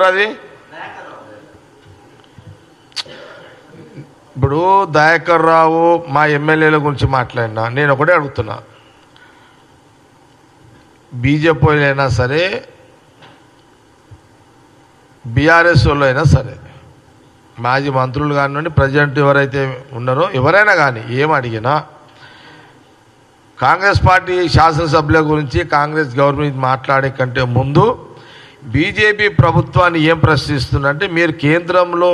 ఎవరది? ఇప్పుడు దయాకర్ రావు మా ఎమ్మెల్యేల గురించి మాట్లాడినా, నేను ఒకటే అడుగుతున్నా, బీజేపీ అయినా సరే బీఆర్ఎస్ వాళ్ళు అయినా సరే, మాజీ మంత్రులు కానివ్వండి, ప్రజెంట్ ఎవరైతే ఉన్నారో ఎవరైనా కానీ ఏం అడిగినా కాంగ్రెస్ పార్టీ శాసనసభ్యుల గురించి కాంగ్రెస్ గవర్నమెంట్ మాట్లాడే కంటే ముందు బీజేపీ ప్రభుత్వాన్ని ఏం ప్రశ్నిస్తుందంటే, మీరు కేంద్రంలో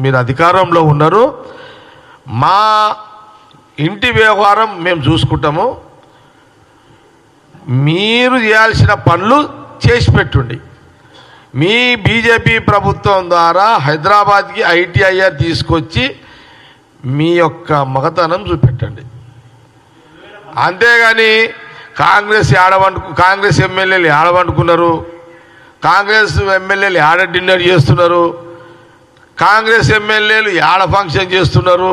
మీరు అధికారంలో ఉన్నారు, మా ఇంటి వ్యవహారం మేము చూసుకుంటాము, మీరు చేయాల్సిన పనులు చేసి పెట్టుండి. మీ బీజేపీ ప్రభుత్వం ద్వారా హైదరాబాద్కి ఐటీఐఆర్ తీసుకొచ్చి మీ యొక్క మగతనం చూపెట్టండి. అంతేగాని కాంగ్రెస్ ఎమ్మెల్యేలు ఆడవండుకున్నారు, కాంగ్రెస్ ఎమ్మెల్యేలు ఆడ డిన్నర్ చేస్తున్నారు, కాంగ్రెస్ ఎమ్మెల్యేలు ఆడ ఫంక్షన్ చేస్తున్నారు.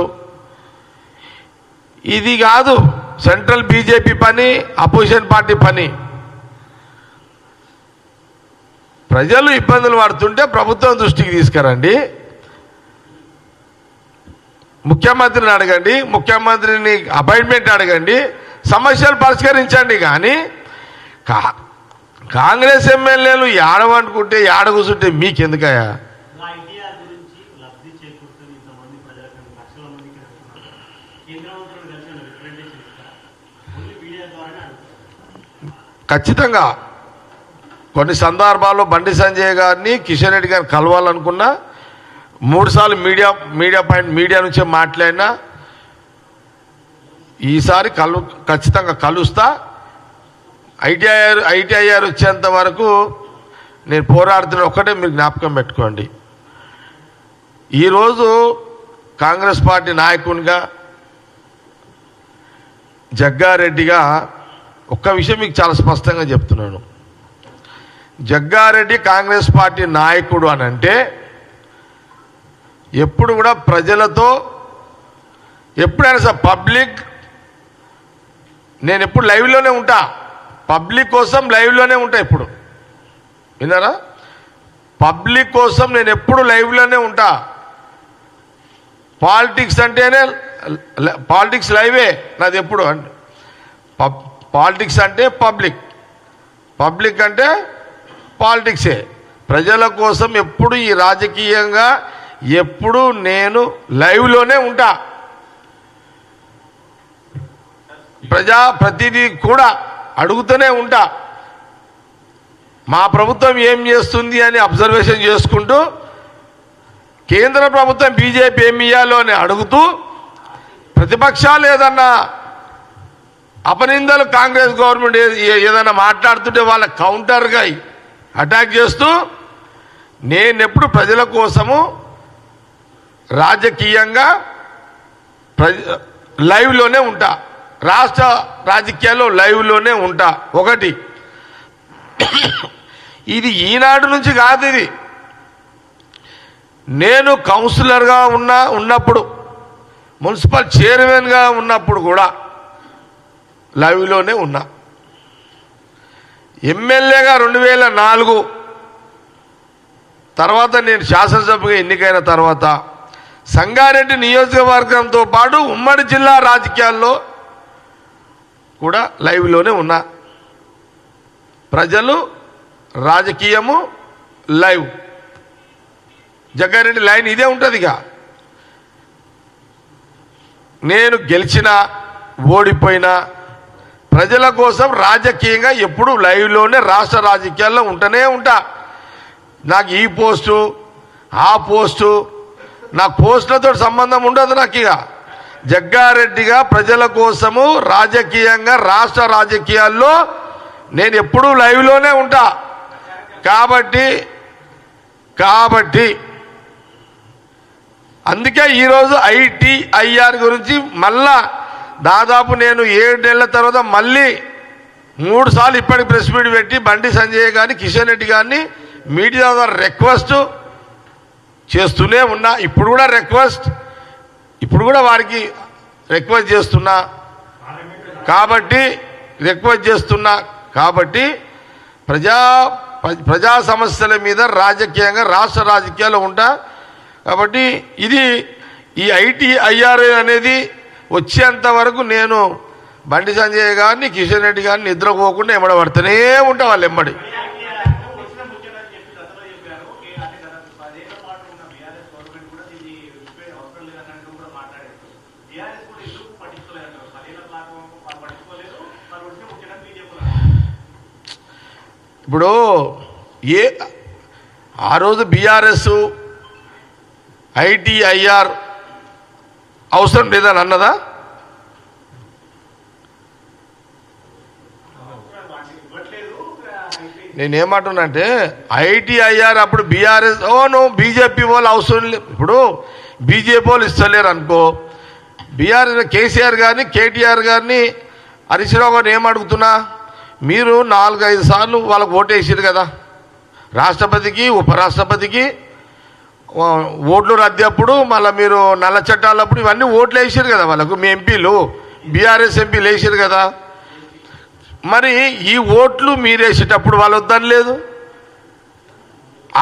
ఇది కాదు సెంట్రల్ బీజేపీ పని, అపోజిషన్ పార్టీ పని. ప్రజలు ఇబ్బందులు పడుతుంటే ప్రభుత్వం దృష్టికి తీసుకురండి, ముఖ్యమంత్రిని అడగండి, ముఖ్యమంత్రిని అపాయింట్మెంట్ అడగండి, సమస్యలు పరిష్కరించండి. కానీ కాంగ్రెస్ ఎమ్మెల్యేలు ఏడవనుకుంటే ఏడ కూర్చుంటే మీకెందుకయ్యా? ఖచ్చితంగా కొన్ని సందర్భాల్లో బండి సంజయ్ గారిని, కిషన్ రెడ్డి గారిని కలవాలనుకున్నా, 3 సార్లు మీడియా నుంచే మాట్లాడినా, ఈసారి ఖచ్చితంగా కలుస్తా. ఐటీఐఆర్ వచ్చేంత వరకు నేను పోరాడుతున్న ఒక్కటే మీరు జ్ఞాపకం పెట్టుకోండి. ఈరోజు కాంగ్రెస్ పార్టీ నాయకునిగా, జగ్గారెడ్డిగా ఒక్క విషయం మీకు చాలా స్పష్టంగా చెప్తున్నాను. జగ్గారెడ్డి కాంగ్రెస్ పార్టీ నాయకుడు అని అంటే ఎప్పుడు కూడా ప్రజలతో ఎప్పుడైనా సార్ పబ్లిక్, నేను ఎప్పుడు లైవ్లోనే ఉంటా, పబ్లిక్ కోసం లైవ్లోనే ఉంటా. ఎప్పుడు విన్నారా? పబ్లిక్ కోసం నేను ఎప్పుడు లైవ్లోనే ఉంటా. పాలిటిక్స్ అంటేనే పాలిటిక్స్ లైవే నాది ఎప్పుడు. పాలిటిక్స్ అంటే పబ్లిక్ అంటే పాలిటిక్సే. ప్రజల కోసం ఎప్పుడు ఈ రాజకీయంగా ఎప్పుడు నేను లైవ్లోనే ఉంటా. ప్రతిదీ కూడా అడుగుతూనే ఉంటా. మా ప్రభుత్వం ఏం చేస్తుంది అని అబ్జర్వేషన్ చేసుకుంటూ, కేంద్ర ప్రభుత్వం బీజేపీ ఏమి ఇయ్యాలో అని అడుగుతూ, ప్రతిపక్షాలు ఏదన్నా అపనిందలు కాంగ్రెస్ గవర్నమెంట్ ఏదైనా మాట్లాడుతుంటే వాళ్ళ కౌంటర్గా అటాక్ చేస్తూ, నేనెప్పుడు ప్రజల కోసము రాజకీయంగా లైవ్లోనే ఉంటా. రాష్ట్ర రాజకీయాల్లో లైవ్లోనే ఉంటా. ఒకటి, ఇది ఈనాడు నుంచి కాదు, ఇది నేను కౌన్సిలర్గా ఉన్నప్పుడు, మున్సిపల్ చైర్మన్గా ఉన్నప్పుడు కూడా లైవ్లోనే ఉన్నా. ఎమ్మెల్యేగా 2004 తర్వాత నేను శాసనసభగా ఎన్నికైన తర్వాత సంగారెడ్డి నియోజకవర్గంతో పాటు ఉమ్మడి జిల్లా రాజకీయాల్లో కూడా లైవ్లోనే ఉన్నా. ప్రజలు, రాజకీయము, లైవ్. జగ్గారెడ్డి లైన్ ఇదే ఉంటుంది. ఇక నేను గెలిచినా ఓడిపోయినా ప్రజల కోసం రాజకీయంగా ఎప్పుడు లైవ్లోనే రాష్ట్ర రాజకీయాల్లో ఉంటూనే ఉంటా. నాకు ఈ పోస్టు ఆ పోస్టు, నాకు పోస్టులతో సంబంధం ఉండదు. నాకు ఇక జగ్గారెడ్డిగా ప్రజల కోసము రాజకీయంగా రాష్ట్ర రాజకీయాల్లో నేను ఎప్పుడూ లైవ్లోనే ఉంటా. కాబట్టి అందుకే ఈరోజు ఐటీఐఆర్ గురించి మళ్ళా దాదాపు నేను 7 నెలల తర్వాత మళ్ళీ 3 సార్లు ఇప్పటికి ప్రెస్ మీట్ పెట్టి బండి సంజయ్ గారిని, కిషన్ రెడ్డి గారిని మీడియా ద్వారా రిక్వెస్ట్ చేస్తూనే ఉన్నా. ఇప్పుడు కూడా వారికి రిక్వెస్ట్ చేస్తున్నా. కాబట్టి ప్రజా సమస్యల మీద రాజకీయంగా రాష్ట్ర రాజకీయాలు ఉంటా. కాబట్టి ఇది ఈ ITIR అనేది వచ్చేంత వరకు నేను బండి సంజయ్ గారిని కిషన్ రెడ్డి గారిని నిద్రపోకుండా ఎమ్మడబడుతూనే ఉంటా వాళ్ళు ఎమ్మడి. ఇప్పుడు ఆ రోజు BRS ITIR అవసరం లేదని అన్నదా? నేనేమంటున్నానంటే ITIR అప్పుడు BRS బీజేపీ వాళ్ళు అవసరం లేదు. ఇప్పుడు బీజేపీ వాళ్ళు ఇస్తలేరు అనుకో, BRS కేసీఆర్ గారిని KTR గారిని హరీష్ రావు గారిని ఏమడుగుతున్నా, మీరు 4-5 సార్లు వాళ్ళకు ఓటేసారు కదా, రాష్ట్రపతికి ఉపరాష్ట్రపతికి ఓట్లు రద్దప్పుడు, మళ్ళీ మీరు నల్ల చట్టాలప్పుడు ఇవన్నీ ఓట్లు వేసారు కదా వాళ్ళకు. మీ ఎంపీలు BRS ఎంపీలు వేసారు కదా, మరి ఈ ఓట్లు మీరు వేసేటప్పుడు వాళ్ళు వద్దని లేదు,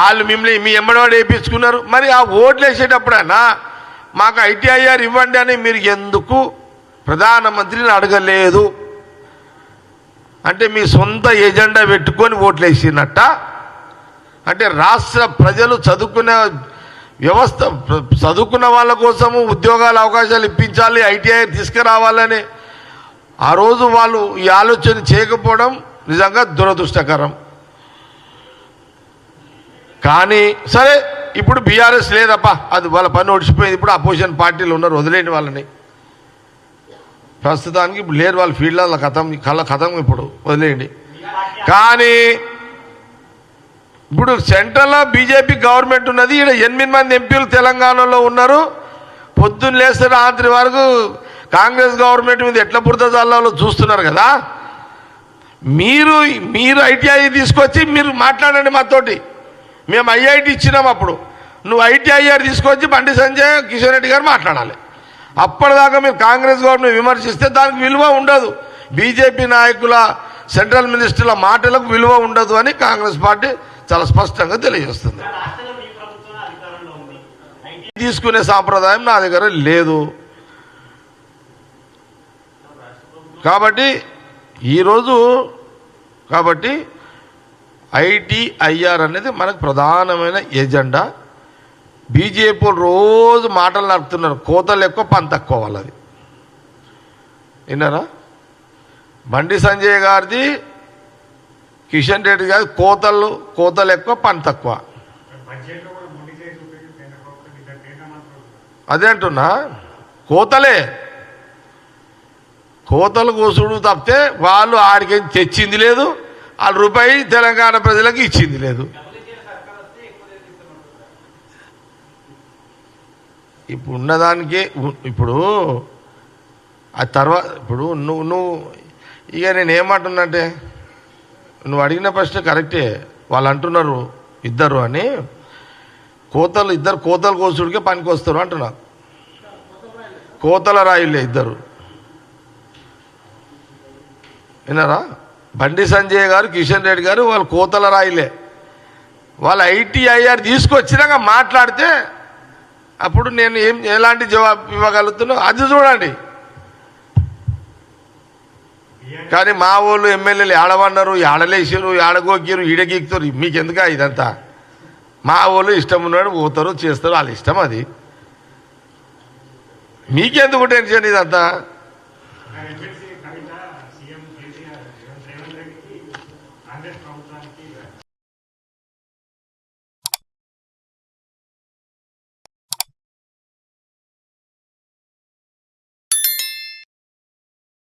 వాళ్ళు మిమ్మల్ని మీ ఎమ్మడివాడు వేయించుకున్నారు. మరి ఆ ఓట్లు వేసేటప్పుడైనా మాకు ITIR ఇవ్వండి అని మీరు ఎందుకు ప్రధానమంత్రిని అడగలేదు? అంటే మీ సొంత ఎజెండా పెట్టుకొని ఓట్లు వేసినట్ట. అంటే రాష్ట్ర ప్రజలు చదువుకునే వ్యవస్థ, చదువుకున్న వాళ్ళ కోసము ఉద్యోగాల అవకాశాలు ఇప్పించాలి, ITIR తీసుకురావాలని ఆ రోజు వాళ్ళు ఈ ఆలోచన చేయకపోవడం నిజంగా దురదృష్టకరం. కానీ సరే, ఇప్పుడు BRS లేదప్పా, అది వాళ్ళ పని ఒడిచిపోయింది. ఇప్పుడు అపోజిషన్ పార్టీలు ఉన్నారు, వదిలేని వాళ్ళని. ప్రస్తుతానికి ఇప్పుడు లేరు వాళ్ళ ఫీల్డ్లో, కథం ఇప్పుడు వదిలేయండి. కానీ ఇప్పుడు సెంట్రల్లో బీజేపీ గవర్నమెంట్ ఉన్నది, ఇక్కడ 8 మంది ఎంపీలు తెలంగాణలో ఉన్నారు. పొద్దున్న లేస్తే రాత్రి వరకు కాంగ్రెస్ గవర్నమెంట్ మీద ఎట్లా బురద జల్లాలో చూస్తున్నారు కదా. మీరు ITIR తీసుకొచ్చి మీరు మాట్లాడండి మాతోటి. మేము IIT ఇచ్చినాం, అప్పుడు నువ్వు ITIR తీసుకొచ్చి బండి సంజయ్ కిషన్ రెడ్డి గారు మాట్లాడాలి. అప్పటిదాకా మీరు కాంగ్రెస్ గవర్నమెంట్ విమర్శిస్తే దానికి విలువ ఉండదు. బీజేపీ నాయకుల, సెంట్రల్ మినిస్టర్ల మాటలకు విలువ ఉండదు అని కాంగ్రెస్ పార్టీ చాలా స్పష్టంగా తెలియజేస్తుంది. తీసుకునే సాంప్రదాయం నా దగ్గర లేదు. కాబట్టి ఈరోజు ITIR అనేది మనకు ప్రధానమైన ఎజెండా. బీజేపీ రోజు మాటలు నడుపుతున్నారు, కోతలు ఎక్కువ పని తక్కువ వాళ్ళది. విన్నారా? బండి సంజయ్ గారిది, కిషన్ రెడ్డి గారి కోతలు ఎక్కువ పని తక్కువ. అదే అంటున్నా, కోతలు కోసుడు తప్పితే వాళ్ళు ఆడికి తెచ్చింది లేదు, వాళ్ళ రూపాయి తెలంగాణ ప్రజలకు ఇచ్చింది లేదు. ఇప్పుడు ఉన్నదానికి ఇప్పుడు ఆ తర్వాత ఇప్పుడు నువ్వు ఇక నేను ఏమంటున్నంటే, నువ్వు అడిగిన ప్రశ్న కరెక్టే. వాళ్ళు అంటున్నారు ఇద్దరు అని, ఇద్దరు కోతలు కోసుడికే పనికి వస్తారు అంటున్నారు. కోతల రాయిలే ఇద్దరు. విన్నారా? బండి సంజయ్ గారు, కిషన్ రెడ్డి గారు వాళ్ళు కోతల రాయిలే. వాళ్ళు ITIR తీసుకొచ్చినాక మాట్లాడితే అప్పుడు నేను ఎలాంటి జవాబు ఇవ్వగలుగుతున్నా అది చూడండి. కానీ మా వాళ్ళు ఎమ్మెల్యేలు ఏడవన్నారు, ఏడలేసారు, ఏడగోక్కారు, ఈడగీకుతారు. మీకెందుకా ఇదంతా? మా వాళ్ళు ఇష్టం ఉన్నాడు పోతారు, చేస్తారు, వాళ్ళ ఇష్టం అది. మీకెందుకు టెన్షన్ ఇదంతా?